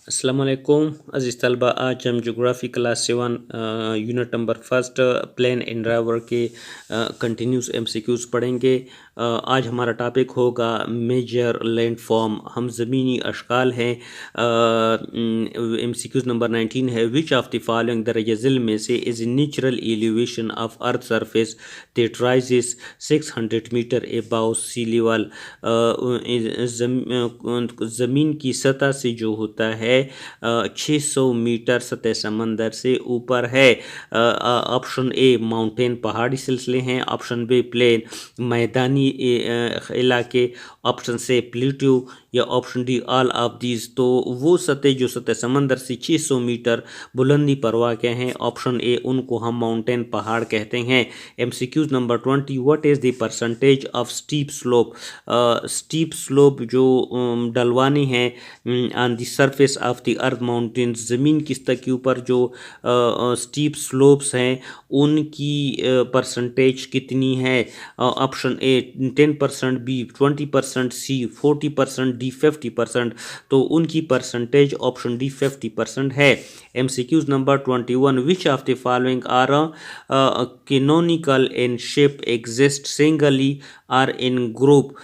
अस्सलाम वालेकुम अज़ीज़ तलबा। आज हम geography class 7 unit number first plain and driver के कंटिन्यूस एमसीक्यूज़ पढ़ेंगे। आज हमारा टॉपिक होगा मेजर लैंडफॉर्म, हम ज़मीनी अशकाल हैं। एमसीक्यूज़ नंबर 19 है, विच ऑफ द फॉलोइंग दरजा ज़िल में से is natural elevation of earth surface that rises 600 metre above sea level. ज़मीन की सतह से जो होता है 600 मीटर सतह समंदर से ऊपर है। ऑप्शन ए माउंटेन पहाड़ी सिलसिले हैं, ऑप्शन बी प्लेन मैदानी इलाके, ऑप्शन से प्लेट्यू या option D all of these. तो वो सतह जो सतह समंदर से 600 मीटर बुलंदी पर वाक़ हैं, ऑप्शन ए उनको हम माउंटेन पहाड़ कहते हैं। MCQs number 20, what is the percentage of steep slope. Steep slope जो ढलवानी है on the surface of the earth mountains, ज़मीन की सतह के ऊपर जो स्टीप स्लोप्स हैं उनकी परसेंटेज कितनी है। Option A 10%, B 20%, C 40%, D 50%। तो उनकी परसेंटेज ऑप्शन डी 50% है। MCQs number 21, which of the following are canonical in shape exist singly or in group.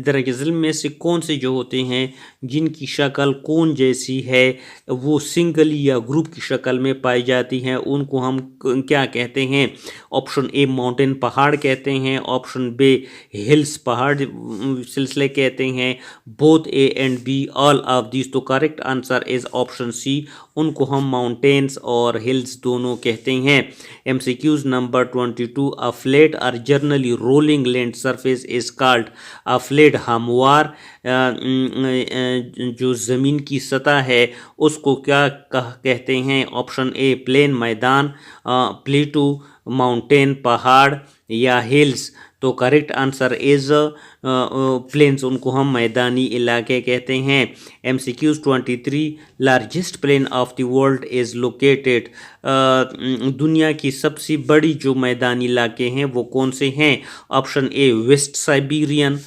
दरअसल में से कौन से जो होते हैं जिनकी शक्ल कौन जैसी है, वो सिंगली या ग्रुप की शक्ल में पाई जाती हैं, उनको हम क्या कहते हैं। ऑप्शन ए माउंटेन पहाड़ कहते हैं, ऑप्शन बी हिल्स पहाड़ सिलसिले कहते हैं, both A and B all of this. तो correct answer is option C, उनको हम माउंटेन्स और हिल्स दोनों कहते हैं। एमसीक्यूज नंबर 22, अ फ्लैट और generally rolling land surface is called. A flat हमवार जो ज़मीन की सतह है उसको क्या कहते हैं। ऑप्शन ए प्लेन मैदान, प्लेटू माउंटेन पहाड़ या हिल्स। तो करेक्ट आंसर इज प्लेन्स, उनको हम मैदानी इलाके कहते हैं। MCQs 23, largest plain of the world is located. दुनिया की सबसे बड़ी जो मैदानी इलाके हैं वो कौन से हैं। Option A west Siberian,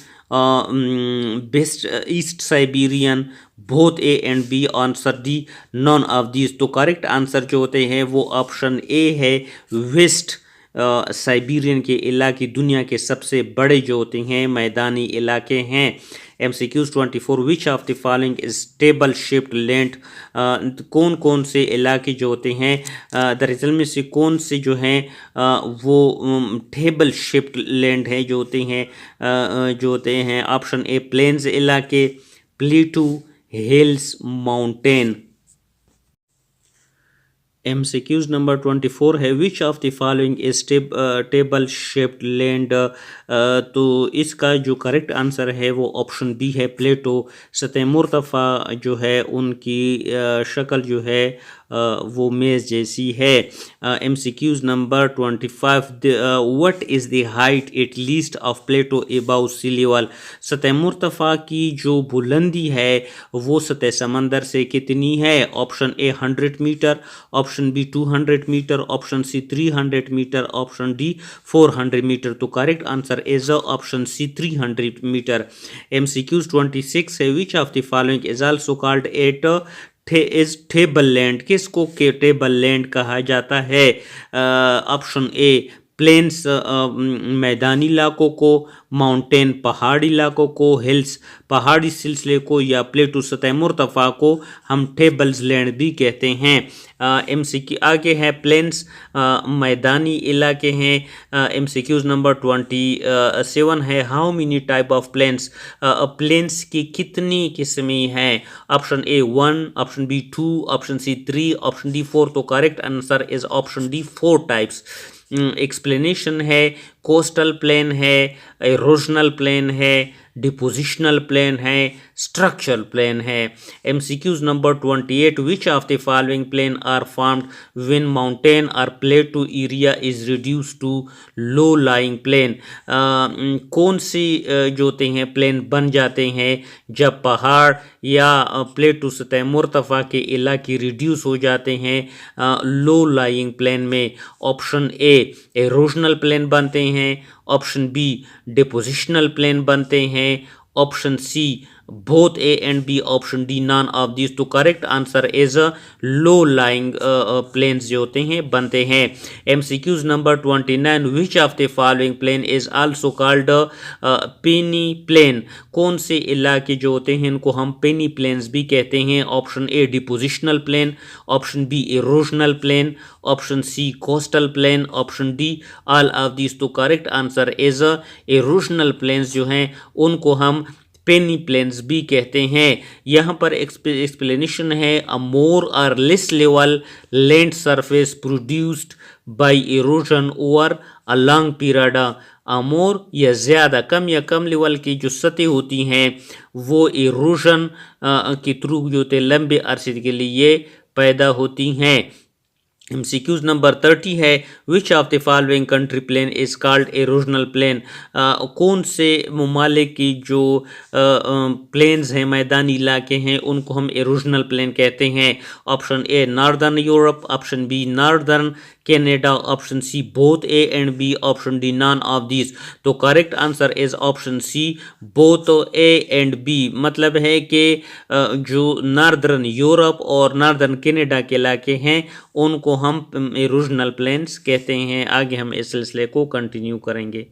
best east Siberian, both A and B, answer D none of these. तो करेक्ट आंसर जो होते हैं वो ऑप्शन ए है, वेस्ट साइबेरियन के इलाके दुनिया के सबसे बड़े जो होते हैं मैदानी इलाके हैं। MCQs 24, which of the following is table shaped land. कौन कौन से इलाके जो होते हैं दरअसल में से कौन से जो हैं वो टेबल शेप्ड लैंड है जो होते हैं। ऑप्शन ए प्लेन्स इलाके, प्लेटू, हिल्स, माउंटेन। एमसीक्यूज नंबर 24 है, which of the following is table shaped land. तो इसका जो करेक्ट आंसर है वो ऑप्शन बी है, प्लेटो। सतह मुर्तफ़ा जो है उनकी शक्ल जो है वो मेज़ जैसी है। MCQs number 25, what is the height at least of plateau above sea level. सतह मुर्तफ़ा की जो बुलंदी है वो सतह समंदर से कितनी है। Option A 100 metre, option B 200 metre, option C 300 metre, option D 400 metre. तो correct answer is option C 300 metre. MCQs 26 है, which of the following is also called at is table land. किसको के टेबल लैंड कहा जाता है। Option ए planes मैदानी इलाकों को, माउंटेन पहाड़ी इलाकों को, हिल्स पहाड़ी सिलसिले को, या प्लेटू सतह मुर्तफ़ा को हम टेबल्स लैंड भी कहते हैं। एमसीक्यू आगे है प्लेन्स मैदानी इलाके हैं। एमसीक्यूज नंबर 27 है, how many type of plains. Plains की कितनी किस्में हैं। Option A 1, option B 2, option C 3, option D 4। तो correct answer is option D 4 types. Explanation है, कोस्टल प्लेन है, इरोजनल प्लेन है, डिपोजिशनल प्लेन है, स्ट्रक्चरल प्लेन है। MCQs number 28, which of the following plain are formed when mountain और plateau area is reduce to low lying plain. कौन सी जो होते हैं प्लेन बन जाते हैं जब पहाड़ या प्लेटू सतह मुर्तफ़ा के इलाके रिड्यूस हो जाते हैं लो लाइंग प्लेन में। ऑप्शन ए इरोजनल प्लेन बनते हैं, ऑप्शन बी डिपोजिशनल प्लेन बनते हैं, option C both A and B, option D none of these। तो correct answer is low lying plains जो होते हैं बनते हैं। MCQs number 29, which of the following plain is also called peneplain. कौन से इलाके जो होते हैं इनको हम पेनी प्लेन्स भी कहते हैं। Option A depositional plain, option B erosional plain, option C coastal plain, option D all of this. तो correct answer is erosional plains जो हैं उनको हम पेनी प्लेन्स भी कहते हैं। यहाँ पर एक्सप्लेनेशन है, अ मोर और less level land surface produced by erosion over a long period. More या ज़्यादा, कम या कम लेवल की जो सतह होती हैं वो इरोजन के थ्रू जो होते लंबे अरसे के लिए पैदा होती हैं। MCQs नंबर 30 है, which of the following country plain is called erosional plain. कौन से ममालिक की जो प्लेन्स हैं, मैदानी इलाके हैं, उनको हम इरोजनल प्लेन कहते हैं। Option A northern Europe, option B northern Canada, option C both A and B, option D none of this. तो correct answer is option C both A and B. मतलब है कि जो नॉर्दर्न यूरोप और northern Canada के इलाके हैं उनको हम इरोजनल प्लेन्स कहते हैं। आगे हम इस सिलसिले को कंटिन्यू करेंगे।